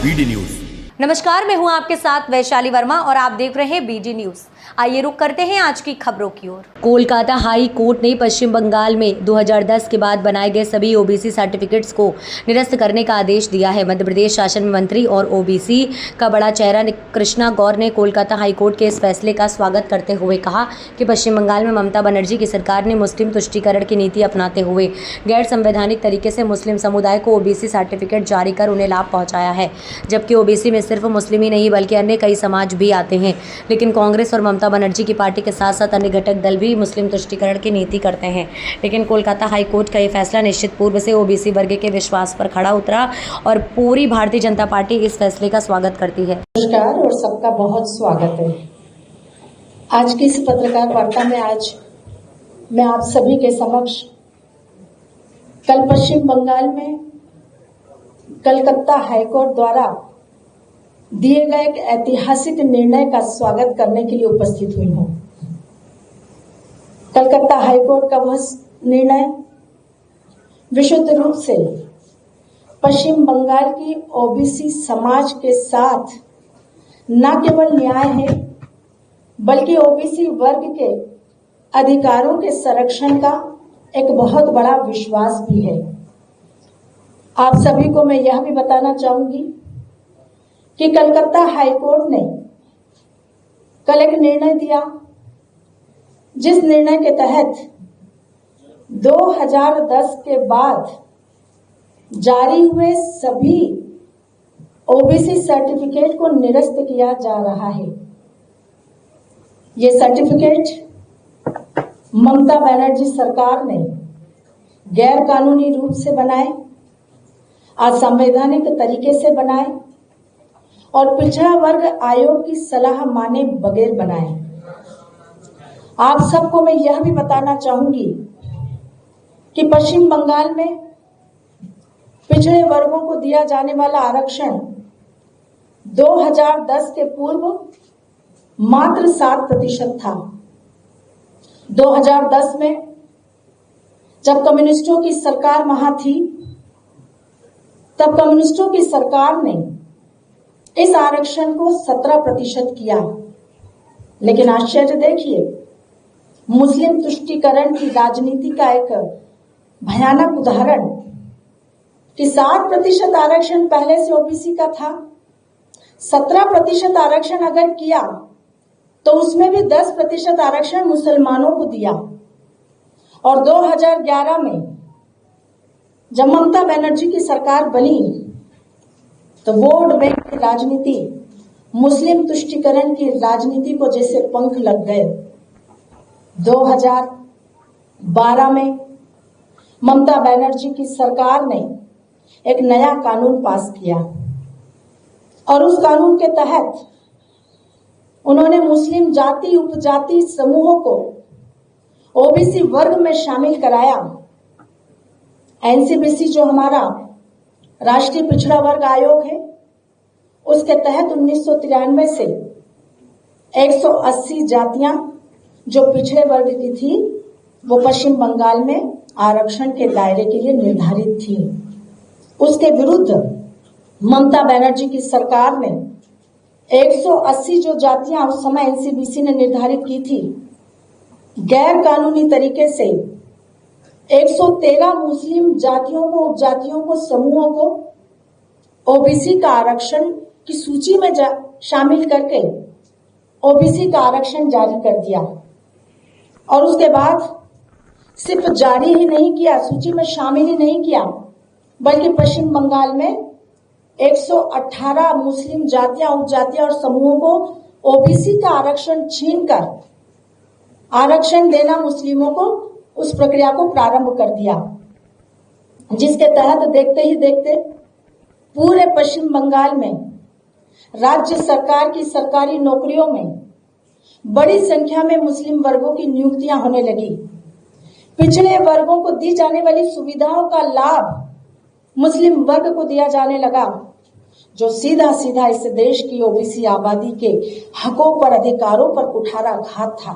BD news. नमस्कार, मैं हूं आपके साथ वैशाली वर्मा और आप देख रहे हैं बीडी न्यूज। आइए रुक करते हैं आज की खबरों की ओर। कोलकाता हाई कोर्ट ने पश्चिम बंगाल में 2010 के बाद बनाए गए सभी ओबीसी सर्टिफिकेट्स को निरस्त करने का आदेश दिया है। मध्य प्रदेश शासन मंत्री और ओबीसी का बड़ा चेहरा कृष्णा गौर ने कोलकाता हाई कोर्ट के इस फैसले का स्वागत करते हुए कहा कि पश्चिम बंगाल में ममता बनर्जी की सरकार ने मुस्लिम तुष्टीकरण की नीति अपनाते हुए गैर संवैधानिक तरीके से मुस्लिम समुदाय को ओबीसी सर्टिफिकेट जारी कर उन्हें लाभ पहुंचाया है। जबकि ओबीसी में सिर्फ मुस्लिम ही नहीं बल्कि अन्य कई समाज भी आते हैं, लेकिन कांग्रेस और ममता बनर्जी की पार्टी के साथ साथ अन्य घटक दल भी मुस्लिम तुष्टीकरण की नीति करते हैं। लेकिन कोलकाता हाई कोर्ट का ये फैसला निश्चित पूर्व से ओबीसी वर्ग के विश्वास पर खड़ा उतरा और पूरी भारतीय जनता पार्टी इस फैसले का स्वागत करती है। नमस्कार और सबका बहुत स्वागत है। आज की इस पत्रकार वार्ता में आज मैं आप सभी के समक्ष कल पश्चिम बंगाल में कलकत्ता हाईकोर्ट द्वारा दिए गए एक ऐतिहासिक निर्णय का स्वागत करने के लिए उपस्थित हुई हूं। कलकत्ता हाईकोर्ट का वह निर्णय विशुद्ध रूप से पश्चिम बंगाल की ओबीसी समाज के साथ न केवल न्याय है बल्कि ओबीसी वर्ग के अधिकारों के संरक्षण का एक बहुत बड़ा विश्वास भी है। आप सभी को मैं यह भी बताना चाहूंगी कि कलकत्ता हाईकोर्ट ने कल एक निर्णय दिया, जिस निर्णय के तहत 2010 के बाद जारी हुए सभी ओबीसी सर्टिफिकेट को निरस्त किया जा रहा है। ये सर्टिफिकेट ममता बनर्जी सरकार ने गैर कानूनी रूप से बनाए, असंवैधानिक तरीके से बनाए और पिछड़ा वर्ग आयोग की सलाह माने बगैर बनाए। आप सबको मैं यह भी बताना चाहूंगी कि पश्चिम बंगाल में पिछड़े वर्गों को दिया जाने वाला आरक्षण 2010 के पूर्व मात्र 7% था। 2010 में जब कम्युनिस्टों की सरकार वहां थी, तब कम्युनिस्टों की सरकार ने इस आरक्षण को 17% किया। लेकिन आश्चर्य देखिए, मुस्लिम तुष्टीकरण की राजनीति का एक भयानक उदाहरण कि 7% आरक्षण पहले से ओबीसी का था, 17% आरक्षण अगर किया तो उसमें भी 10% आरक्षण मुसलमानों को दिया। और 2011 में जब ममता बनर्जी की सरकार बनी तो वोट बैंक की राजनीति, मुस्लिम तुष्टीकरण की राजनीति को जैसे पंख लग गए। 2012 में ममता बनर्जी की सरकार ने एक नया कानून पास किया और उस कानून के तहत उन्होंने मुस्लिम जाति उपजाति समूहों को ओबीसी वर्ग में शामिल कराया। एनसीबीसी जो हमारा राष्ट्रीय पिछड़ा वर्ग आयोग है, उसके तहत 1993 से 180 जातियां जो पिछड़े वर्ग की थी वो पश्चिम बंगाल में आरक्षण के दायरे के लिए निर्धारित थी। उसके विरुद्ध ममता बनर्जी की सरकार ने 180 जो जातियां उस समय एनसीबीसी ने निर्धारित की थी, गैर कानूनी तरीके से 113 मुस्लिम जातियों को, उपजातियों को, समूहों को ओबीसी का आरक्षण की सूची में शामिल करके ओबीसी का आरक्षण जारी कर दिया। और उसके बाद सिर्फ जारी ही नहीं किया, सूची में शामिल ही नहीं किया, बल्कि पश्चिम बंगाल में 118 मुस्लिम जातियां, उपजातियां और समूहों को ओबीसी का आरक्षण छीनकर आरक्षण देना मुस्लिमों को, उस प्रक्रिया को प्रारंभ कर दिया, जिसके तहत देखते ही देखते पूरे पश्चिम बंगाल में राज्य सरकार की सरकारी नौकरियों में बड़ी संख्या में मुस्लिम वर्गों की नियुक्तियां होने लगी। पिछड़े वर्गों को दी जाने वाली सुविधाओं का लाभ मुस्लिम वर्ग को दिया जाने लगा, जो सीधा सीधा इस देश की ओबीसी आबादी के हकों पर, अधिकारों पर कुठाराघात था।